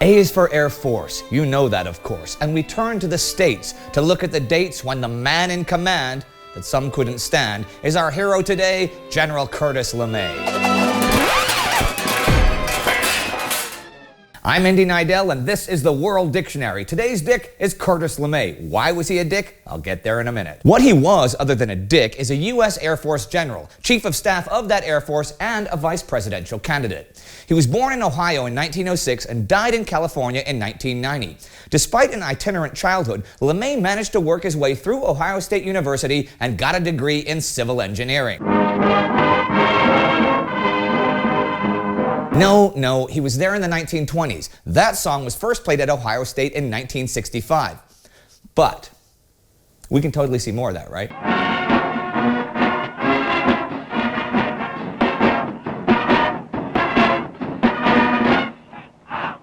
A is for Air Force. You know that, of course. And we turn to the States to look at the dates when the man in command that some couldn't stand is our hero today, General Curtis LeMay. I'm Indy Neidell, and this is the World Dictionary. Today's dick is Curtis LeMay. Why was he a dick? I'll get there in a minute. What he was, other than a dick, is a U.S. Air Force general, chief of staff of that Air Force, and a vice presidential candidate. He was born in Ohio in 1906 and died in California in 1990. Despite an itinerant childhood, LeMay managed to work his way through Ohio State University and got a degree in civil engineering. No, he was there in the 1920s. That song was first played at Ohio State in 1965. But we can totally see more of that, right?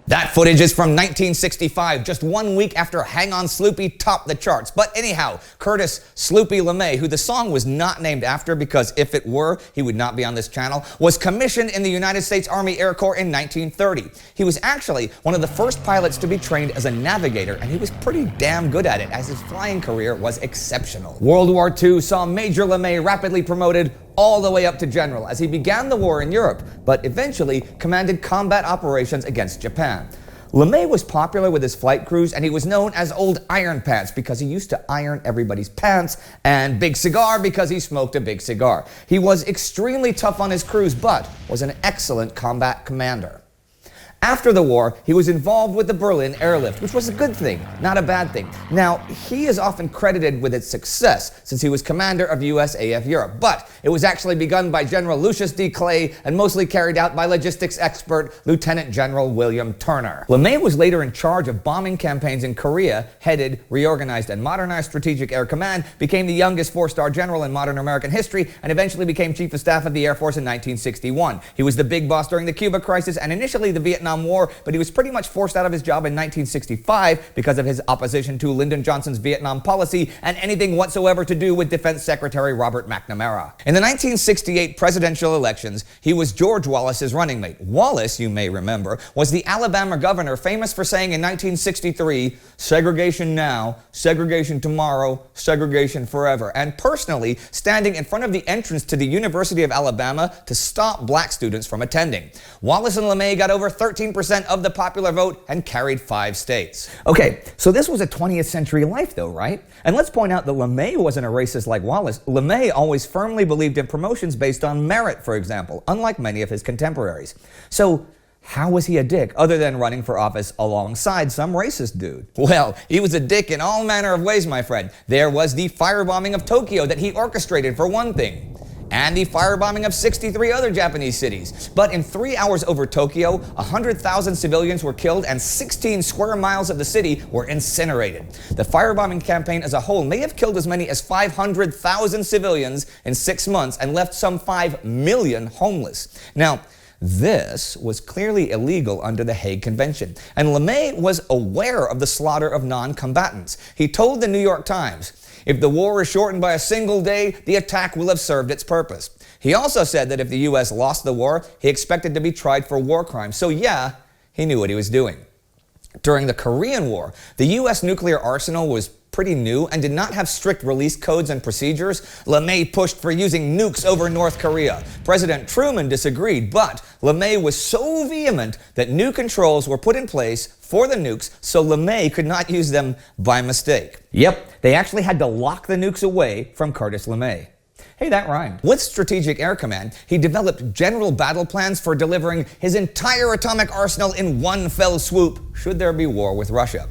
That footage is from 1965, just 1 week after Hang On Sloopy topped the charts. But anyhow, Curtis "Sloopy" LeMay, who the song was not named after because if it were, he would not be on this channel, was commissioned in the United States Army Air Corps in 1930. He was actually one of the first pilots to be trained as a navigator, and he was pretty damn good at it, as his flying career was exceptional. World War II saw Major LeMay rapidly promoted all the way up to general as he began the war in Europe, but eventually commanded combat operations against Japan. LeMay was popular with his flight crews, and he was known as Old Iron Pants because he used to iron everybody's pants, and Big Cigar because he smoked a big cigar. He was extremely tough on his crews, but was an excellent combat commander. After the war, he was involved with the Berlin airlift, which was a good thing, not a bad thing. Now, he is often credited with its success since he was commander of USAF Europe, but it was actually begun by General Lucius D. Clay and mostly carried out by logistics expert Lieutenant General William Turner. LeMay was later in charge of bombing campaigns in Korea, headed, reorganized, and modernized Strategic Air Command, became the youngest four-star general in modern American history, and eventually became Chief of Staff of the Air Force in 1961. He was the big boss during the Cuba crisis and initially the Vietnam War, but he was pretty much forced out of his job in 1965 because of his opposition to Lyndon Johnson's Vietnam policy and anything whatsoever to do with Defense Secretary Robert McNamara. In the 1968 presidential elections, he was George Wallace's running mate. Wallace, you may remember, was the Alabama governor famous for saying in 1963, "Segregation now, segregation tomorrow, segregation forever," and personally standing in front of the entrance to the University of Alabama to stop black students from attending. Wallace and LeMay got over 13% of the popular vote and carried 5 states. Okay, so this was a 20th century life though, right? And let's point out that LeMay wasn't a racist like Wallace. LeMay always firmly believed in promotions based on merit, for example, unlike many of his contemporaries. So how was he a dick other than running for office alongside some racist dude? Well, he was a dick in all manner of ways, my friend. There was the firebombing of Tokyo that he orchestrated, for one thing, and the firebombing of 63 other Japanese cities. But in 3 hours over Tokyo, 100,000 civilians were killed and 16 square miles of the city were incinerated. The firebombing campaign as a whole may have killed as many as 500,000 civilians in 6 months and left some 5 million homeless. Now, this was clearly illegal under the Hague Convention, and LeMay was aware of the slaughter of non-combatants. He told the New York Times, "If the war is shortened by a single day, the attack will have served its purpose." He also said that if the U.S. lost the war, he expected to be tried for war crimes. So yeah, he knew what he was doing. During the Korean War, the U.S. nuclear arsenal was pretty new and did not have strict release codes and procedures. LeMay pushed for using nukes over North Korea. President Truman disagreed, but LeMay was so vehement that new controls were put in place for the nukes so LeMay could not use them by mistake. Yep, they actually had to lock the nukes away from Curtis LeMay. Hey, that rhymed. With Strategic Air Command, he developed general battle plans for delivering his entire atomic arsenal in one fell swoop, should there be war with Russia.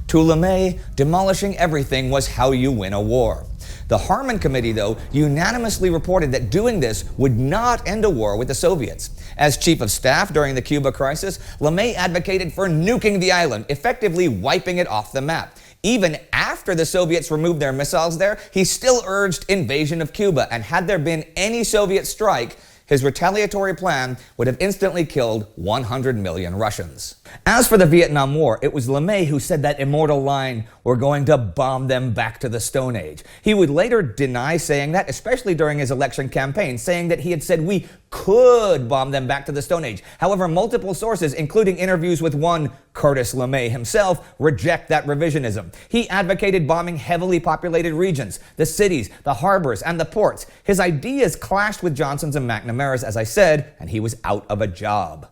To LeMay, demolishing everything was how you win a war. The Harman Committee, though, unanimously reported that doing this would not end a war with the Soviets. As Chief of Staff during the Cuba crisis, LeMay advocated for nuking the island, effectively wiping it off the map. Even after the Soviets removed their missiles there, he still urged invasion of Cuba, and had there been any Soviet strike, his retaliatory plan would have instantly killed 100 million Russians. As for the Vietnam War, it was LeMay who said that immortal line, "We're going to bomb them back to the Stone Age." He would later deny saying that, especially during his election campaign, saying that he had said we could bomb them back to the Stone Age. However, multiple sources, including interviews with one Curtis LeMay himself, reject that revisionism. He advocated bombing heavily populated regions, the cities, the harbors, and the ports. His ideas clashed with Johnson's and McNamara's, as I said, and he was out of a job.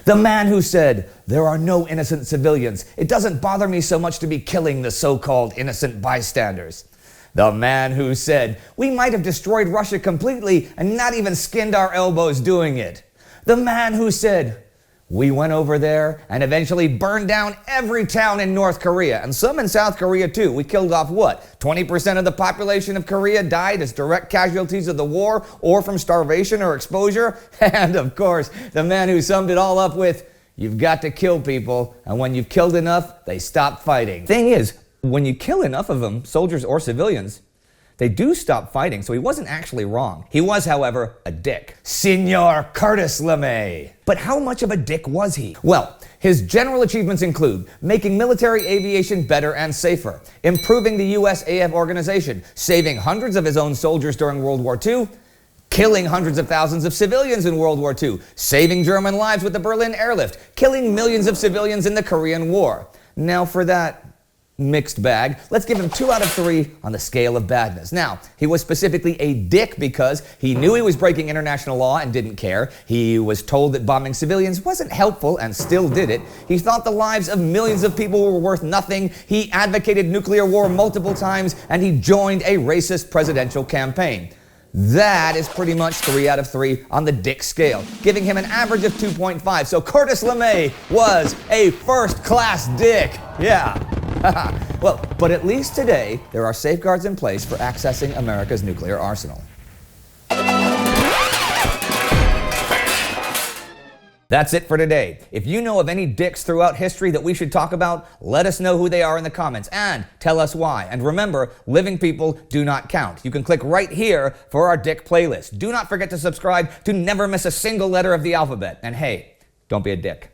The man who said, "There are no innocent civilians. It doesn't bother me so much to be killing the so-called innocent bystanders." The man who said, "We might have destroyed Russia completely and not even skinned our elbows doing it." The man who said, "We went over there and eventually burned down every town in North Korea, and some in South Korea too. We killed off what? 20% of the population of Korea died as direct casualties of the war or from starvation or exposure." And of course, the man who summed it all up with, "You've got to kill people, and when you've killed enough, they stop fighting." Thing is, when you kill enough of them, soldiers or civilians, they do stop fighting, so he wasn't actually wrong. He was, however, a dick. Senor Curtis LeMay. But how much of a dick was he? Well, his general achievements include making military aviation better and safer, improving the USAF organization, saving hundreds of his own soldiers during World War II, killing hundreds of thousands of civilians in World War II, saving German lives with the Berlin airlift, killing millions of civilians in the Korean War. Now for that mixed bag, let's give him 2 out of 3 on the scale of badness. Now, he was specifically a dick because he knew he was breaking international law and didn't care. He was told that bombing civilians wasn't helpful and still did it. He thought the lives of millions of people were worth nothing. He advocated nuclear war multiple times, and he joined a racist presidential campaign. That is pretty much 3 out of 3 on the dick scale, giving him an average of 2.5. So Curtis LeMay was a first-class dick. Yeah. Well, but at least today, there are safeguards in place for accessing America's nuclear arsenal. That's it for today. If you know of any dicks throughout history that we should talk about, let us know who they are in the comments and tell us why. And remember, living people do not count. You can click right here for our dick playlist. Do not forget to subscribe to never miss a single letter of the alphabet. And hey, don't be a dick.